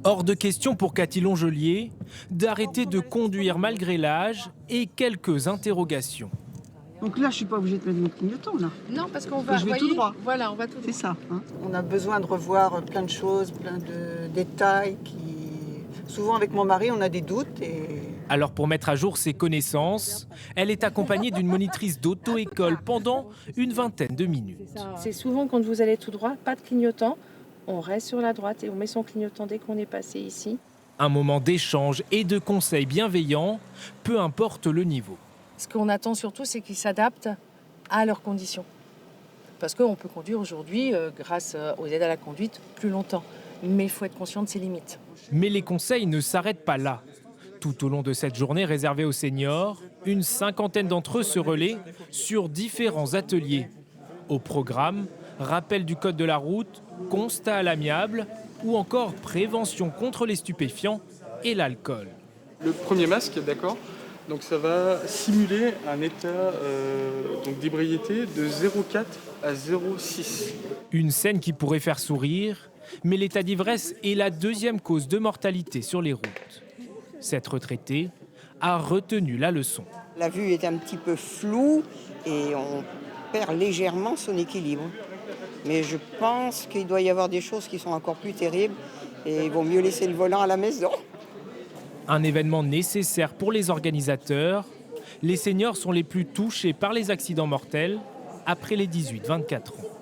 Hors de question pour Cathy Longelier d'arrêter de conduire malgré l'âge et quelques interrogations. Donc là, je suis pas obligée de mettre mon clignotant, là. Non, parce qu'on Que va, je vais tout droit. Voilà, on va tout droit. C'est ça. Hein. On a besoin de revoir plein de choses, plein de détails qui... Souvent, avec mon mari, on a des doutes et... Alors pour mettre à jour ses connaissances, elle est accompagnée d'une monitrice d'auto-école pendant une vingtaine de minutes. C'est souvent quand vous allez tout droit, pas de clignotant, on reste sur la droite et on met son clignotant dès qu'on est passé ici. Un moment d'échange et de conseils bienveillants, peu importe le niveau. Ce qu'on attend surtout, c'est qu'ils s'adaptent à leurs conditions. Parce qu'on peut conduire aujourd'hui, grâce aux aides à la conduite, plus longtemps. Mais il faut être conscient de ses limites. Mais les conseils ne s'arrêtent pas là. Tout au long de cette journée réservée aux seniors, une cinquantaine d'entre eux se relaient sur différents ateliers. Au programme, rappel du code de la route, constat à l'amiable ou encore prévention contre les stupéfiants et l'alcool. Le premier masque, d'accord, donc ça va simuler un état d'ébriété de 0,4 à 0,6. Une scène qui pourrait faire sourire, mais l'état d'ivresse est la deuxième cause de mortalité sur les routes. Cette retraitée a retenu la leçon. La vue est un petit peu floue et on perd légèrement son équilibre. Mais je pense qu'il doit y avoir des choses qui sont encore plus terribles et il vaut mieux laisser le volant à la maison. Un événement nécessaire pour les organisateurs. Les seniors sont les plus touchés par les accidents mortels après les 18-24 ans.